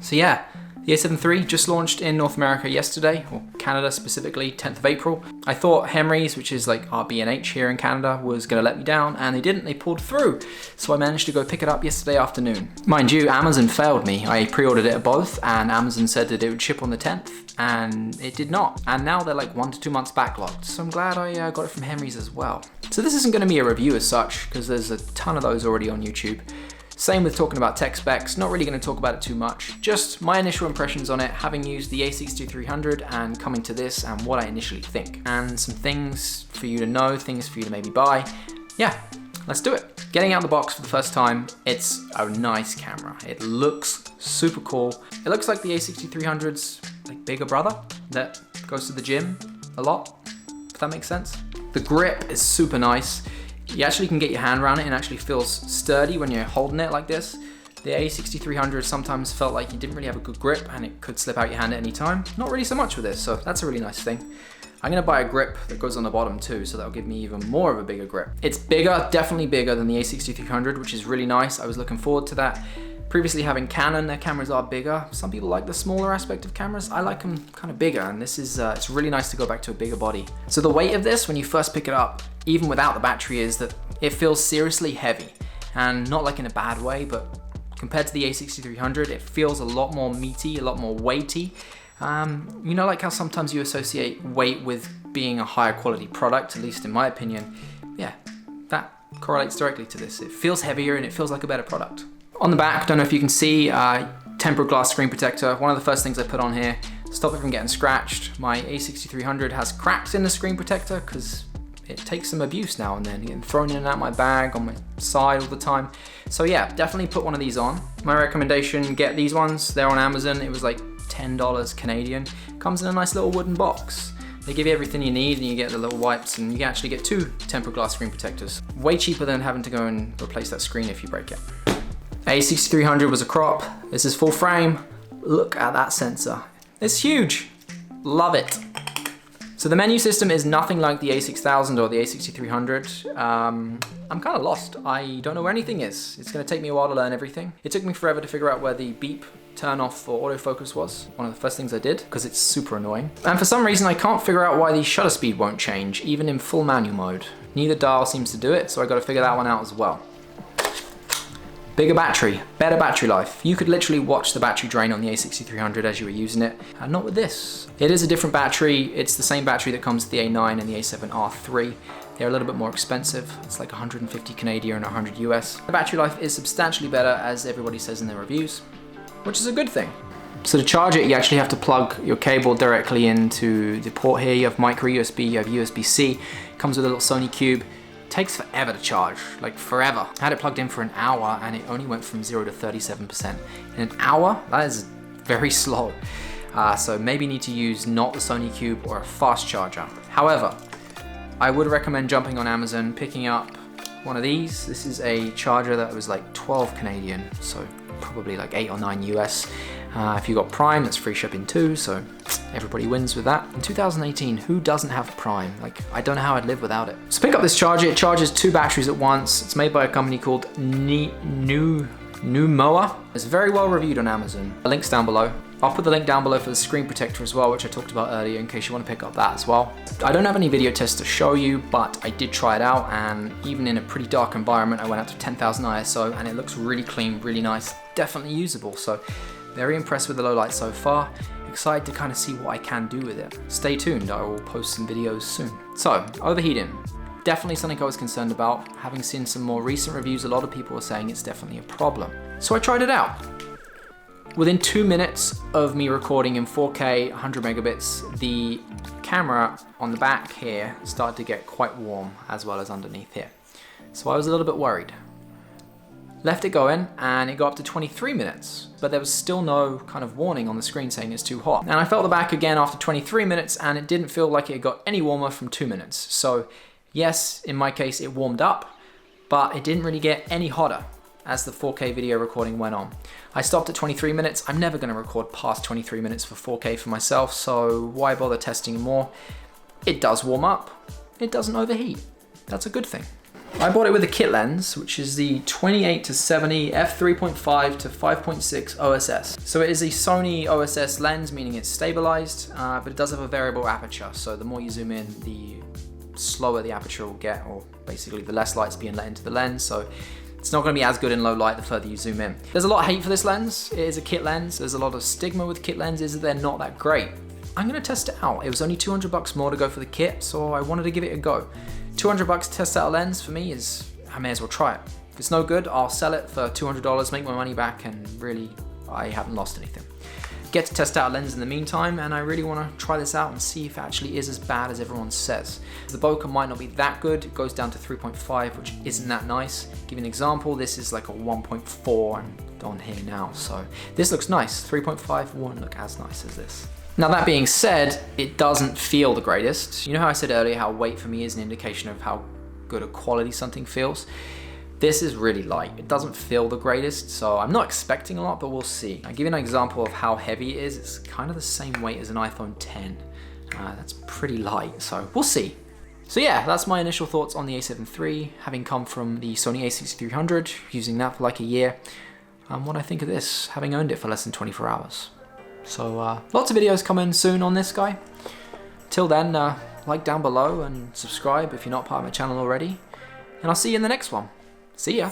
So yeah, the A7 III just launched in North America yesterday, or Canada specifically, 10th of April. I thought Henry's, which is like our B&H here in Canada, was gonna let me down, and they didn't, they pulled through. So I managed to go pick it up yesterday afternoon. Mind you, Amazon failed me. I pre-ordered it at both, and Amazon said that it would ship on the 10th, and it did not. And now they're like 1 to 2 months backlogged. So I'm glad I got it from Henry's as well. So this isn't gonna be a review as such, because there's a ton of those already on YouTube. Same with talking about tech specs, not really going to talk about it too much. Just my initial impressions on it, having used the A6300 and coming to this and what I initially think. And some things for you to know, things for you to maybe buy. Yeah, let's do it. Getting out of the box for the first time, it's a nice camera. It looks super cool. It looks like the A6300's like bigger brother that goes to the gym a lot, if that makes sense. The grip is super nice. You actually can get your hand around it and it actually feels sturdy when you're holding it like this. The A6300 sometimes felt like you didn't really have a good grip and it could slip out your hand at any time. Not really so much with this, so that's a really nice thing. I'm gonna buy a grip that goes on the bottom too, so that'll give me even more of a bigger grip. It's bigger, definitely bigger than the A6300, which is really nice. I was looking forward to that. Previously having Canon, their cameras are bigger. Some people like the smaller aspect of cameras. I like them kind of bigger, and this is, it's really nice to go back to a bigger body. So the weight of this, when you first pick it up, even without the battery, is that it feels seriously heavy, and not like in a bad way, but compared to the A6300, it feels a lot more meaty, a lot more weighty. You know, like how sometimes you associate weight with being a higher quality product, at least in my opinion. Yeah, that correlates directly to this. It feels heavier and it feels like a better product. On the back, don't know if you can see, tempered glass screen protector. One of the first things I put on here, stop it from getting scratched. My A6300 has cracks in the screen protector because it takes some abuse now and then, getting thrown in and out my bag, on my side all the time. So yeah, definitely put one of these on. My recommendation, get these ones. They're on Amazon. It was like $10 Canadian. Comes in a nice little wooden box. They give you everything you need and you get the little wipes, and you can actually get 2 tempered glass screen protectors. Way cheaper than having to go and replace that screen if you break it. A6300 was a crop. This is full frame. Look at that sensor. It's huge. Love it. So the menu system is nothing like the A6000 or the A6300. I'm kind of lost. I don't know where anything is. It's going to take me a while to learn everything. It took me forever to figure out where the beep turn off or autofocus was. One of the first things I did, because it's super annoying. And for some reason I can't figure out why the shutter speed won't change, even in full manual mode. Neither dial seems to do it, so I got to figure that one out as well. Bigger battery, better battery life. You could literally watch the battery drain on the A6300 as you were using it, and not with this. It is a different battery. It's the same battery that comes with the A9 and the A7iii. They're a little bit more expensive. It's like 150 Canadian and 100 US. The battery life is substantially better, as everybody says in their reviews, which is a good thing. So to charge it, you actually have to plug your cable directly into the port here. You have micro USB, you have USB-C. Comes with a little Sony cube. Takes forever to charge, like forever. I had it plugged in for an hour and it only went from 0 to 37%. In an hour, that is very slow. So maybe need to use not the Sony Cube or a fast charger. However, I would recommend jumping on Amazon, picking up one of these. This is a charger that was like 12 Canadian, so probably like 8 or 9 US. If you got Prime, that's free shipping too, so everybody wins with that. In 2018, who doesn't have Prime? Like, I don't know how I'd live without it. So pick up this charger. It charges 2 batteries at once. It's made by a company called Numoa. It's very well reviewed on Amazon. The link's down below. I'll put the link down below for the screen protector as well, which I talked about earlier, in case you want to pick up that as well. I don't have any video tests to show you, but I did try it out, and even in a pretty dark environment, I went up to 10,000 ISO, and it looks really clean, really nice, definitely usable. So very impressed with the low light so far. Excited to kind of see what I can do with it. Stay tuned, I will post some videos soon. So, overheating. Definitely something I was concerned about. Having seen some more recent reviews, a lot of people are saying it's definitely a problem. So I tried it out. Within 2 minutes of me recording in 4K, 100 megabits, the camera on the back here started to get quite warm, as well as underneath here. So I was a little bit worried. Left it going and it got up to 23 minutes, but there was still no kind of warning on the screen saying it's too hot. And I felt the back again after 23 minutes and it didn't feel like it got any warmer from 2 minutes. So yes, in my case it warmed up, but it didn't really get any hotter as the 4K video recording went on. I stopped at 23 minutes. I'm never gonna record past 23 minutes for 4K for myself, so why bother testing more? It does warm up, it doesn't overheat. That's a good thing. I bought it with a kit lens, which is the 28-70 f3.5 to 5.6 OSS. So it is a Sony OSS lens, meaning it's stabilized, but it does have a variable aperture. So the more you zoom in, the slower the aperture will get, or basically the less light's being let into the lens. So it's not going to be as good in low light the further you zoom in. There's a lot of hate for this lens. It is a kit lens. There's a lot of stigma with kit lenses that they're not that great. I'm going to test it out. It was only 200 bucks more to go for the kit, so I wanted to give it a go. 200 bucks to test out a lens for me is, I may as well try it. If it's no good, I'll sell it for $200, make my money back, and really, I haven't lost anything. Get to test out a lens in the meantime, and I really want to try this out and see if it actually is as bad as everyone says. The bokeh might not be that good. It goes down to 3.5, which isn't that nice. Give you an example, this is like a 1.4 and on here now, so this looks nice. 3.5 won't look as nice as this. Now that being said, it doesn't feel the greatest. You know how I said earlier how weight for me is an indication of how good a quality something feels? This is really light. It doesn't feel the greatest, so I'm not expecting a lot, but we'll see. I'll give you an example of how heavy it is. It's kind of the same weight as an iPhone 10. That's pretty light, so we'll see. So yeah, that's my initial thoughts on the A7 III, having come from the Sony A6300, using that for like a year. What I think of this, having owned it for less than 24 hours. So lots of videos coming soon on this guy. Till then, like down below and subscribe if you're not part of my channel already. And I'll see you in the next one. See ya.